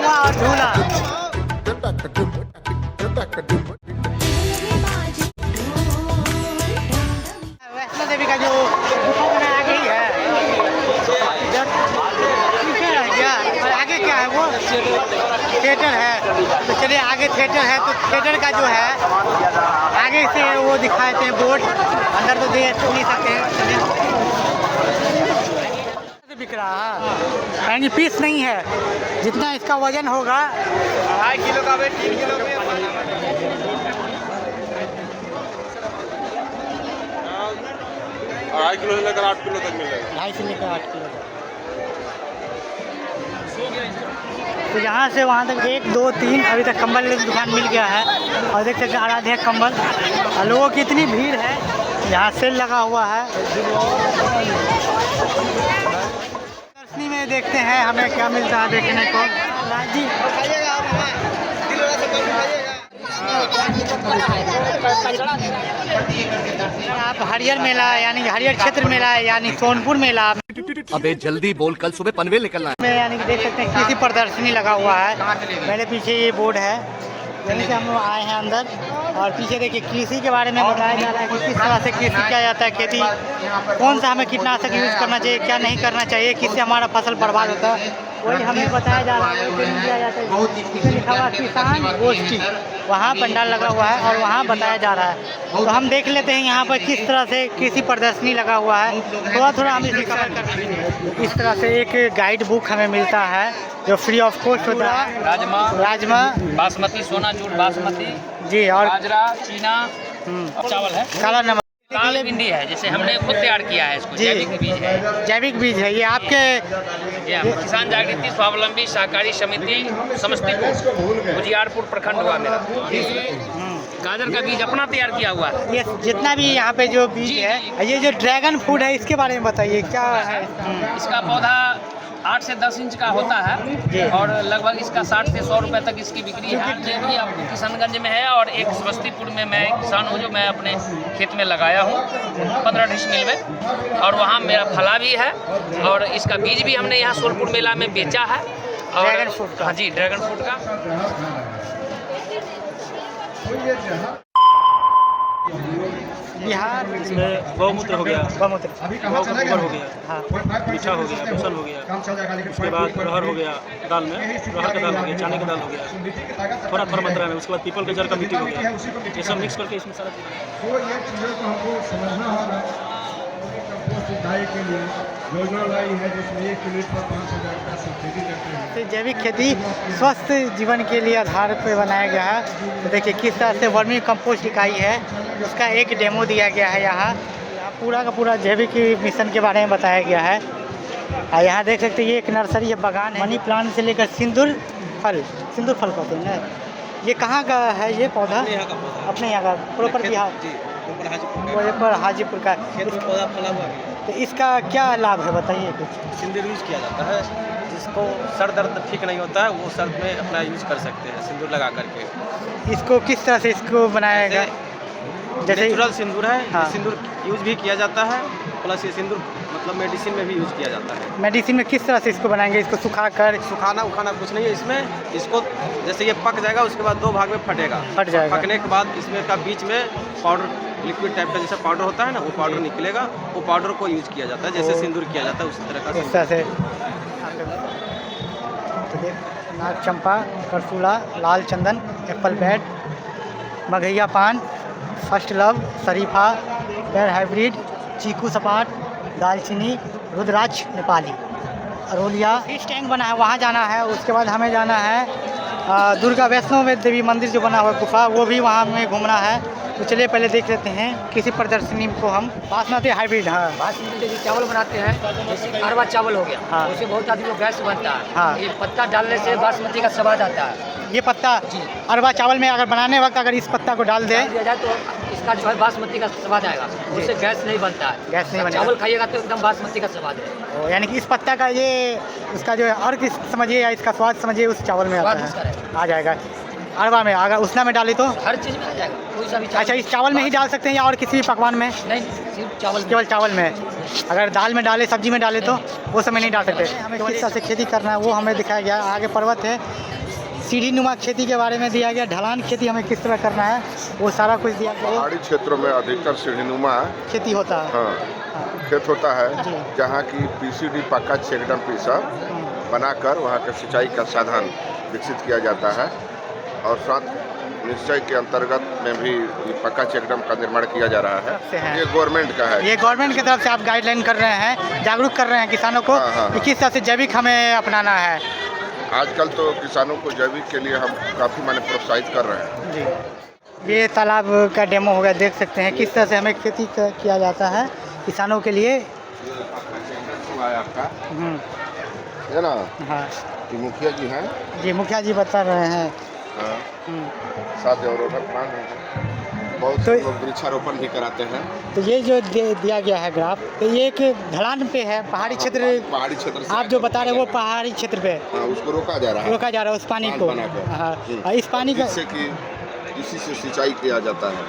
कुआं और झूला। वैष्णो देवी का जो गुफा बना आगे ही है, पीछे रह गया। और आगे क्या है वो थिएटर है। तो चलिए आगे थिएटर है, तो थिएटर का जो है आगे से वो दिखाते हैं बोर्ड, अंदर तो देख नहीं सकते हैं। चलिए बिक रहा है, यानी पीस नहीं है, जितना इसका वजन होगा 2.5 किलो का 3 किलो में 2.5 किलो से लेकर 8 किलो तक मिलेगा। 2.5 से लेकर 8 किलो। तो यहाँ से वहाँ तक 1 2 3 अभी तक कंबल की दुकान मिल गया है। और देख सकते हैं आराध्या कंबल। और लोगों की इतनी भीड़ है, यहाँ सेल लगा हुआ है। दर्शनी में देखते हैं हमें क्या मिलता है देखने को। जी आप हरियर मेला यानी हरियर क्षेत्र मेला यानी सोनपुर मेला अबे जल्दी बोल, कल सुबह पनवेल निकलना है। में यानी कि देख सकते हैं कृषि प्रदर्शनी लगा हुआ है। मेरे पीछे ये बोर्ड है, यहीं से हम लोग आए हैं अंदर। और पीछे देखिए कृषि के बारे में बताया जा रहा है कि किस तरह से कृषि किया जाता है, खेती कौन सा हमें कीटनाशक यूज़ करना चाहिए, क्या नहीं करना चाहिए, किससे हमारा फसल बर्बाद होता है, वही हमें बताया जा रहा है। वही किया जाता है, इसमें लिखा हुआ किसान गोष्ठी, वहाँ पंडाल लगा हुआ है और वहाँ बताया जा रहा है। तो हम देख लेते हैं यहाँ पर किस तरह से कृषि प्रदर्शनी लगा हुआ है। थोड़ा थोड़ा हम इसे कवर कर लेंगे। इस तरह से एक गाइड बुक हमें मिलता है जो फ्री ऑफ कॉस्ट होता है। राजमा बासमती, सोना चूर बासमती जी, और बाजरा, चीना चावल है, काला नमक, काली भिंडी है, जैसे हमने खुद तैयार किया है इसको। जी। जैविक बीज है, जैविक बीज है ये आपके। ये किसान जागृति स्वावलंबी सहकारी समिति समस्तीपुर उजियारपुर प्रखंड हुआ मेरा। गाजर का बीज अपना तैयार किया हुआ है। ये जितना भी यहाँ पे जो बीज है, ये जो ड्रैगन फ्रूट है इसके बारे में बताइए क्या है। इसका पौधा 8 से 10 इंच का होता है और लगभग इसका 60 से 100 रुपए तक इसकी बिक्री है। ये भी आपको किशनगंज में है और एक समस्तीपुर में मैं एक किसान हूँ जो मैं अपने खेत में लगाया हूँ 15 डिसमिल में, और वहाँ मेरा फला भी है। और इसका बीज भी हमने यहाँ सोनपुर मेला में बेचा है। और ड्रैगन फ्रूट का। हाँ जी, ड्रैगन फ्रूट का। बिहार इसमें गौमूत्र हो गया, गौमूत्र, गौ का गोबर हो गया, हाँ, मीठा हो गया, बेसन हो गया, उसके बाद अरहर हो गया, दाल में अरहर का दाल हो गया, चने का दाल हो गया, थोड़ा थोड़ा मात्रा में। उसके बाद पीपल के जड़ का मिट्टी हो गया। ये सब मिक्स करके इसमें सारा तो जैविक खेती स्वस्थ जीवन के लिए आधार पर बनाया गया है। तो देखिए किस तरह से वर्मी कंपोस्ट इकाई है, उसका एक डेमो दिया गया है। यहाँ पूरा का पूरा जैविक मिशन के बारे में बताया गया है। और यहाँ देख सकते हैं ये एक नर्सरी है, बागान है। मनी प्लांट से लेकर सिंदूर फल कहते हैं ना, ये कहाँ का है ये पौधा? अपने यहाँ का प्रॉपर बिहार, पर हाजीपुर का। पौधा फला हुआ है। तो इसका क्या लाभ है बताइए कुछ। सिंदूर यूज किया जाता है, जिसको सर दर्द ठीक नहीं होता है वो सर्द में अपना यूज कर सकते हैं सिंदूर लगा करके। इसको किस तरह से इसको बनाया गया? जैसे नेचुरल सिंदूर है। हाँ। सिंदूर यूज भी किया जाता है, प्लस ये सिंदूर मतलब मेडिसिन में भी यूज किया जाता है। मेडिसिन में किस तरह से इसको बनाएंगे? इसको सुखाकर सुखाना उखाना कुछ नहीं है इसमें। इसको जैसे ये पक जाएगा उसके बाद 2 भाग में फटेगा। फट जाएगा। पकने के बाद इसमें का बीच में पाउडर लिक्विड टाइप का जैसा पाउडर होता है ना, वो पाउडर निकलेगा। वो पाउडर को यूज किया जाता है, जैसे सिंदूर किया जाता है उसी तरह का। इस तरह से तो देख नाग चंपा, करसूला, लाल चंदन, एप्पल बैट, मघैया पान, फर्स्ट लव, शरीफा, बेर हाइब्रिड, चीकू सपाट, दालचीनी, रुद्राक्ष नेपाली, अरोलिया। फिश टैंक बना है, वहाँ जाना है। उसके बाद हमें जाना है दुर्गा वैष्णो देवी मंदिर जो बना हुआ गुफा, वो भी वहाँ हमें घूमना है। तो चलिए पहले देख लेते हैं किसी प्रदर्शनी को हम। बासमती हाइब्रिड, हाँ बासमती जो चावल बनाते हैं, जैसे अरवा चावल हो गया, हाँ। उससे बहुत आदमी को गैस बनता है। हाँ। ये पत्ता डालने से बासमती का स्वाद आता है। ये पत्ता जी। अरवा चावल में अगर बनाने वक्त अगर इस पत्ता को डाल दें दिया जाए तो इसका जो है बासमती का स्वाद आएगा, उससे गैस नहीं बनता है। गैस नहीं बनेगा। चावल खाइएगा तो एकदम बासमती का स्वाद है। यानी कि इस पत्ता का ये उसका जो है और किस समझिए या इसका स्वाद समझिए उस चावल में आता स्वाद उसका है, आ जाएगा। अरवा में अगर उसना में डाली तो हर चीज़ में आ जाएगा, कोई सा भी अच्छा इस चावल में ही डाल सकते हैं या और किसी भी पकवान में? नहीं, सिर्फ चावल केवल चावल में। अगर दाल में डाले, सब्जी में डाले तो वो समय नहीं डाल सकते। हमें किस तरह से खेती करना है वो हमें दिखाया गया। आगे पर्वत है, सीढ़ी-नुमा खेती के बारे में दिया गया, ढलान खेती हमें किस तरह करना है वो सारा कुछ दिया गया। पहाड़ी क्षेत्रों में अधिकतर सीढ़ीनुमा खेती होता है। हाँ खेत होता है, जहाँ की पीसीडी पक्का चेकडम पीसा बनाकर वहाँ के सिंचाई का साधन विकसित किया जाता है और साथ निश्चय के अंतर्गत में भी पक्का चेकडम का निर्माण किया जा रहा है। ये गवर्नमेंट का है। ये गवर्नमेंट की तरफ से आप गाइडलाइन कर रहे हैं, जागरूक कर रहे हैं किसानों को कि किस तरह से जैविक हमें अपनाना है। आजकल तो किसानों को जैविक के लिए हम काफ़ी माने प्रोत्साहित कर रहे हैं जी। ये तालाब का डेमो हो गया, देख सकते हैं किस तरह से हमें खेती किया जाता है किसानों के लिए। आपका है ना। हाँ ये मुखिया जी हैं। जी मुखिया जी बता रहे हैं। साथ अवरोधक प्लांट है, बहुत तो लोग वृक्षारोपण भी कराते हैं। तो ये जो दिया गया है ग्राफ, तो ये एक ढलान पे है, पहाड़ी क्षेत्र से आप जो बता रहे हैं वो पहाड़ी क्षेत्र पे उसको रोका जा रहा है, उस पानी को। हाँ और इस पानी का इसी से सिंचाई किया जाता है।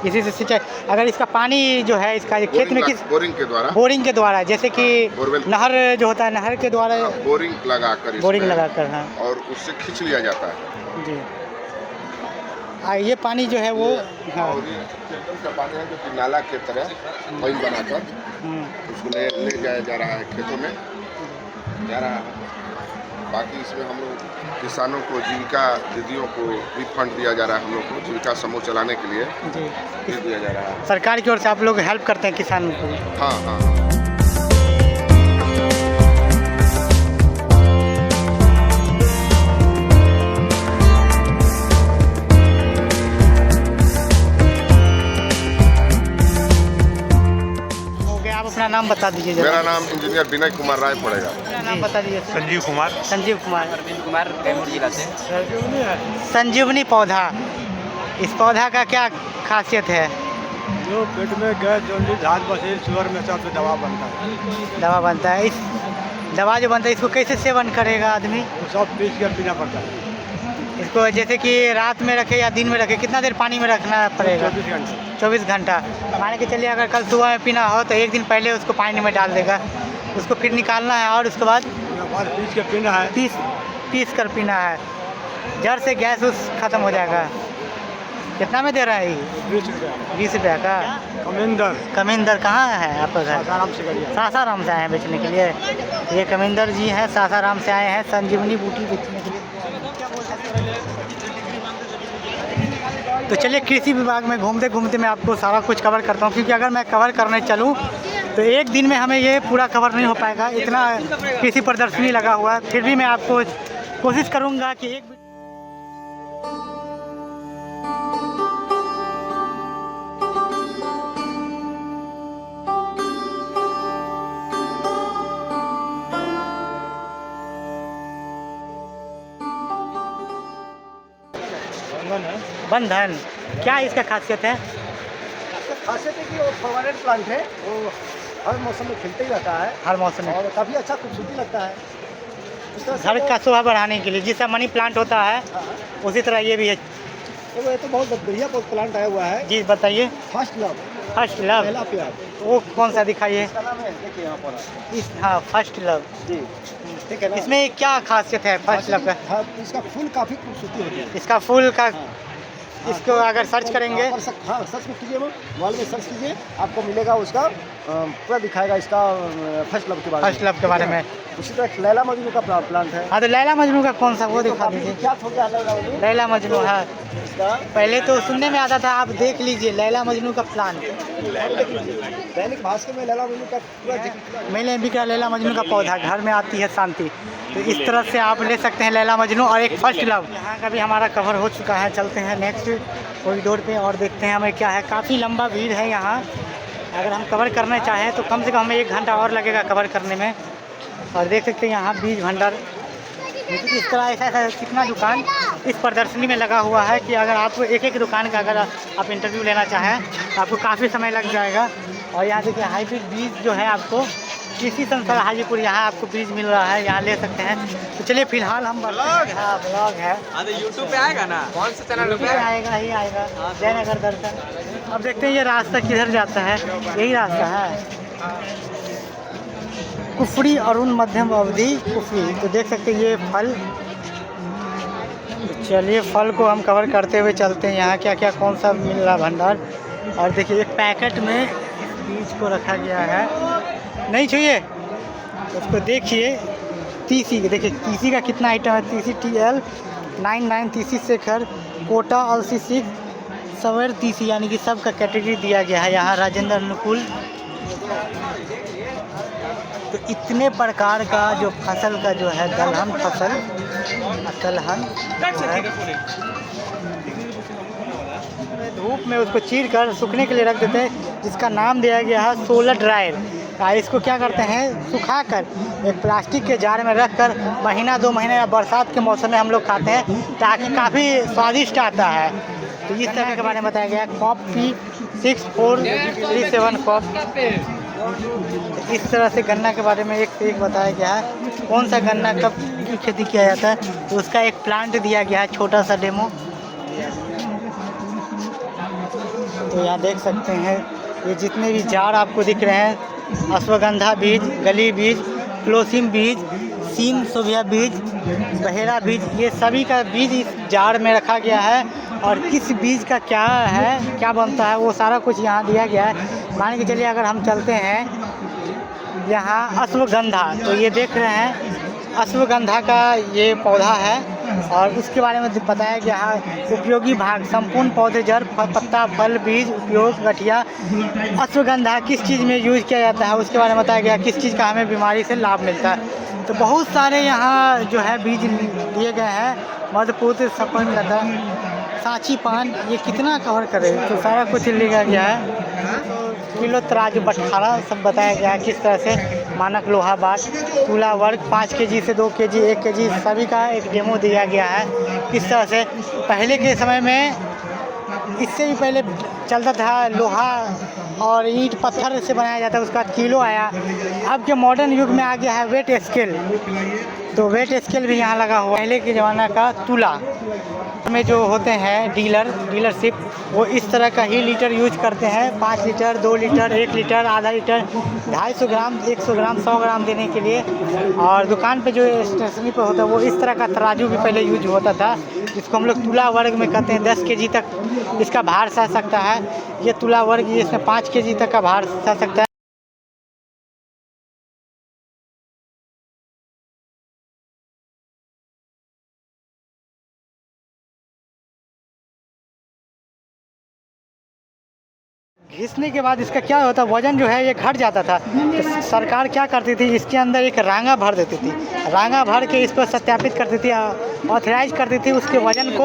इसी से सिंचाई, अगर इसका पानी जो है इसका खेत में किस बोरिंग के द्वारा जैसे कि नहर जो होता है, नहर के द्वारा बोरिंग लगाकर हाँ और उससे खींच लिया जाता है जी। ये पानी जो है वो हाँ और का पानी है जो कि नाला के तरह पानी बनाकर उसको ले जाया जा रहा है, खेतों में जा रहा है। बाकी इसमें हम लोग किसानों को जीविका दीदियों को भी फंड दिया जा रहा है, हम लोग को जीविका समूह चलाने के लिए जी दिया जा रहा है। सरकार की ओर से आप लोग हेल्प करते हैं किसानों को। हाँ हाँ अपना नाम बता दीजिए। मेरा नाम इंजीनियर विनय कुमार राय पड़ेगा। मेरा नाम बता दीजिए। संजीव कुमार। अरविंद कुमार कैमूर जिला से। संजीवनी पौधा, इस पौधा का क्या खासियत है? जो पेट में गैस, जॉन्डिस, हाथ बसीर, शुगर में सब दवा बनता है। दवा बनता है। इस दवा जो बनता है इसको कैसे सेवन करेगा आदमी? वो सब पीस कर पीना पड़ता है। इसको जैसे कि रात में रखे या दिन में रखे, कितना देर पानी में रखना पड़ेगा? 24 घंटा। मान के चलिए अगर कल सुबह में पीना हो तो एक दिन पहले उसको पानी में डाल देगा, उसको फिर निकालना है और उसके बाद पीस कर पीना है। पीस कर पीना है। जड़ से गैस उस खत्म हो जाएगा। कितना में दे रहा है ये? 20 रुपया का। कमिंदर कहाँ है आपका घर? सासाराम से आए हैं बेचने के लिए। ये कमिंदर जी हैं, सासाराम से आए हैं संजीवनी बूटी बेचने के लिए। तो चलिए कृषि विभाग में घूमते घूमते मैं आपको सारा कुछ कवर करता हूँ, क्योंकि अगर मैं कवर करने चलूँ तो एक दिन में हमें ये पूरा कवर नहीं हो पाएगा, इतना कृषि प्रदर्शनी लगा हुआ है। फिर भी मैं आपको कोशिश करूँगा कि एक बंधन, क्या इसका खासियत है? खासियत है कि वो परमानेंट प्लांट है, वो हर मौसम में खिलते ही रहता है, हर मौसम में, और काफ़ी अच्छा खूबसूरती लगता है। उस तरह घर का शोभा बढ़ाने के लिए, जिसका मनी प्लांट होता है उसी तरह ये भी है। तो ये तो बहुत बढ़िया प्लांट आया हुआ है जी बताइए। First love. पहला प्यार वो कौन सा दिखाइए? इसका नाम है, देखिए यहाँ पर इस हाँ फर्स्ट लव जी, ठीक है ना। इसमें क्या खासियत है फर्स्ट लव का? इसका फूल काफ़ी खूबसूरती होती है। इसका फूल का इसको अगर सर्च करेंगे, हाँ सर्च में कीजिए, मोबाइल में सर्च कीजिए, आपको मिलेगा उसका पूरा दिखाएगा इसका फर्स्ट लव के बारे में। फर्स्ट लव के बारे में। उसी तरह लैला मजनू का प्लांट है। हाँ तो लैला मजनू का कौन सा वो दिखा दीजिए। क्या हो गया लैला मजनू? हाँ इसका पहले तो सुनने में आता था, आप देख लीजिए लैला मजनू का प्लांट। दैनिक भास्कर में लैला मजनू का पूरा जिक्र। मैंने भी कहा लैला मजनू का पौधा, घर में आती है शांति। तो इस तरह से आप ले सकते हैं लैला मजनू और एक फर्स्ट लव। यहाँ का भी हमारा कवर हो चुका है। चलते हैं नेक्स्ट कॉरिडोर पे और देखते हैं हमें क्या है। काफ़ी लंबा भीड़ है यहाँ। अगर हम कवर करना चाहें तो कम से कम हमें 1 घंटा और लगेगा कवर करने में। और देख सकते हैं यहाँ बीज भंडार, इस तरह ऐसा कितना दुकान इस प्रदर्शनी में लगा हुआ है कि अगर आप एक दुकान का अगर आप इंटरव्यू लेना चाहें तो आपको काफ़ी समय लग जाएगा। और यहाँ देखिए हाइब्रिड बीज जो है आपको कृषि संस्थान हाजीपुर, यहाँ आपको बीज मिल रहा है, यहाँ ले सकते हैं। तो चलिए फिलहाल हम ब्लॉग है यूट्यूब पे आएगा ना, कौन सा चैनल पे आएगा ही आएगा, जयनगर दर्शन। अब देखते हैं ये रास्ता किधर जाता है। यही रास्ता है कुफरी, अरुण मध्यम अवधि कुफरी। तो देख सकते हैं ये फल चलिए फल को हम कवर करते हुए चलते हैं, यहाँ क्या क्या कौन सा मिल रहा भंडार। और देखिए एक पैकेट में बीज को रखा गया है, नहीं छुइए उसको। देखिए तीसी, देखिए तीसी का कितना आइटम है। तीसी TL 99, तीसी शेखर, कोटा, अलसी 6, सवेर तीसी, यानी कि सब का कैटेगरी दिया गया है यहाँ राजेंद्र अनुकूल। तो इतने प्रकार का जो फसल का जो है दलहन फसल, दलहन धूप में उसको चीर कर सूखने के लिए रख देते हैं, जिसका नाम दिया गया है सोलर ड्रायर। इसको क्या करते हैं, सुखाकर एक प्लास्टिक के जार में रखकर महीना 2 महीने या बरसात के मौसम में हम लोग खाते हैं, ताकि काफ़ी स्वादिष्ट आता है। तो इस तरह के बारे में बताया गया है। कॉप P6437 कॉप। इस तरह से गन्ना के बारे में एक से एक बताया गया है, कौन सा गन्ना कब की खेती किया जाता है, तो उसका एक प्लांट दिया गया है, छोटा सा डेमो। तो यहाँ देख सकते हैं ये जितने भी जार आपको दिख रहे हैं, अश्वगंधा बीज, गली बीज, क्लोसिम बीज, सीम सोभिया बीज, बहेरा बीज, ये सभी का बीज इस जार में रखा गया है। और किस बीज का क्या है, क्या बनता है, वो सारा कुछ यहाँ दिया गया है। मान के चलिए अगर हम चलते हैं यहाँ अश्वगंधा, तो ये देख रहे हैं अश्वगंधा का ये पौधा है, और उसके बारे में बताया गया है उपयोगी भाग, संपूर्ण पौधे, जड़, पत्ता, फल, बीज, उपयोग, गठिया। अश्वगंधा किस चीज़ में यूज़ किया जाता है, उसके बारे में बताया गया, किस चीज़ का हमें बीमारी से लाभ मिलता है। तो बहुत सारे यहाँ जो है बीज दिए गए हैं। मधुपुत्र, सपन लता, सांची पान, ये कितना कवर करे, तो सारा कुछ लिखा गया है। किलो तराजू, बटखारा सब बताया गया है, किस तरह से मानक लोहा बाट, तुला वर्ग, 5 kg से 2 kg, 1 kg, सभी का एक डेमो दिया गया है। किस तरह से पहले के समय में, इससे भी पहले चलता था लोहा और ईंट पत्थर से बनाया जाता है, उसका किलो आया। अब के मॉडर्न युग में आ गया है वेट स्केल, तो वेट स्केल भी यहाँ लगा हुआ। पहले के ज़माना का तुला में जो होते हैं डीलरशिप, वो इस तरह का ही लीटर यूज करते हैं, 5 लीटर, 2 लीटर, 1 लीटर, आधा लीटर, 250 ग्राम, 100 ग्राम, 100 ग्राम देने के लिए। और दुकान पे जो स्टेशनरी पे होता है वो इस तरह का तराजू भी पहले यूज होता था, जिसको हम लोग तुला वर्ग में कहते हैं। 10 kg तक इसका भार सह सकता है, ये तुला वर्ग, ये इसमें 5 kg तक का भार सह सकता है। घिसने के बाद इसका क्या होता, वजन जो है ये घट जाता था। तो सरकार क्या करती थी, इसके अंदर एक रांगा भर देती थी, रांगा भर के इस पर सत्यापित करती थी, ऑथराइज करती थी उसके वजन को,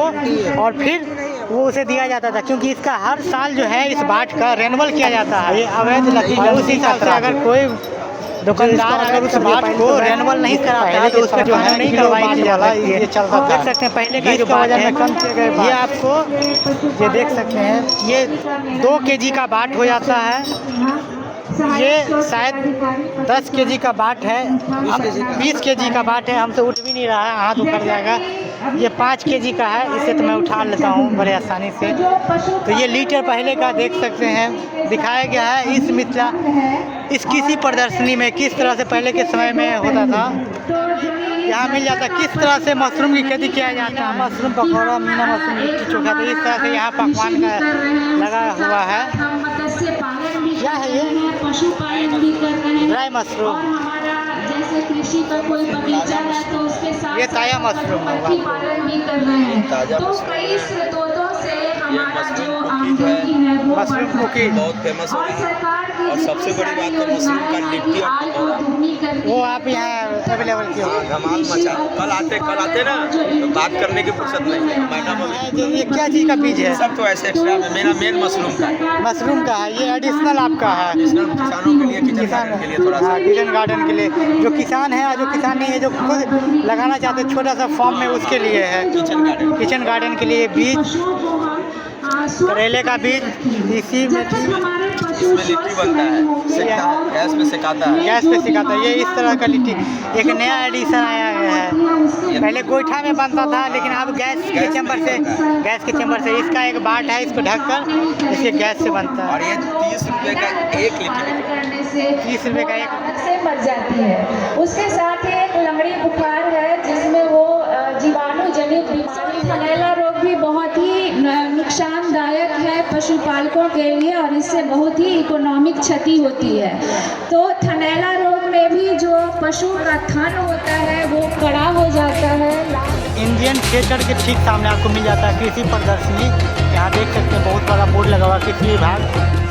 और फिर वो उसे दिया जाता था। क्योंकि इसका हर साल जो है इस बाट का रेनुअल किया जाता है, ये अवैध लगी। उस हिसाब से अगर कोई दुकानदार अगर उस बाट को रेनुअल नहीं कराता है, तो उस पर जो है नहीं करवाई वाला ये चलता था। देख सकते हैं पहले का जो बाट है, ये आपको ये देख सकते हैं, ये 2 kg का बाट हो जाता है। ये शायद 10 kg का बाट है, 20 kg का बाट है। हमसे उठ भी नहीं रहा है, हाथ उखड़ जाएगा। ये 5 kg का है, इसे तो मैं उठा लेता हूँ बड़े आसानी से। तो ये लीटर पहले का देख सकते हैं दिखाया गया है इस मिथिला, इस किसी प्रदर्शनी में किस तरह से पहले के समय में होता था। यहाँ मिल जाता किस तरह से मशरूम की खेती किया जाता है, मशरूम पकौड़ा, मीना मशरूम, लिट्टी चोखा। तो इस तरह से यहाँ पकवान का लगा हुआ है। क्या है ये, पशुपालन भी कर रहे हैं, ड्राई मशरूम। जैसे कृषि का कोई बगीचा है तो उसके साथ ये ताजा मशरूम पालन भी कर रहे हैं। तो कई स्रोतों से हमारा जो आमदनी है वो मशरूम कुकी बहुत फेमस हो रही है। और सबसे बड़ी बात तो मशरूम का लिट्टी और वो आप यहाँ अवेलेबल किए हो। धमाल मचा। कल आते ना तो बात करने की फुर्सत नहीं है। मैडम ये क्या चीज़ का बीज है? सब तो ऐसे एक्स्ट्रा में, मेरा मेन मशरूम का है। मशरूम का है, ये एडिशनल आपका है। एडिशनल किसानों के लिए, किचन गार्डन के लिए थोड़ा सा, किचन गार्डन के लिए जो किसान है और जो किसान नहीं है, जो खुद लगाना चाहते हैं छोटा सा फॉर्म में, उसके लिए है किचन गार्डन के लिए। बीज करेले का बीज, इसी में लिट्टी बनता है, गैस पे सिखाता है, ये इस तरह का लिट्टी एक नया एडिशन आया है। पहले गोईठा में बनता था, लेकिन अब गैस के चैम्बर से इसका एक बाट है, इसको ढककर इसके गैस से बनता है। और ये 30 रुपये का एक लिट्टी, 30 रुपये का एक से मर जाती है। उसके साथ ही एक लंगड़ी बुखार है, जिसमें वो जीवाणु जनित बीमारी पशुपालकों के लिए और इससे बहुत ही इकोनॉमिक क्षति होती है। तो थनैला रोग में भी जो पशु का थन होता है वो कड़ा हो जाता है। इंडियन थिएटर के ठीक सामने आपको मिल जाता है कृषि प्रदर्शनी। यहाँ देख सकते हैं बहुत बड़ा बोर्ड लगा हुआ है कृषि विभाग।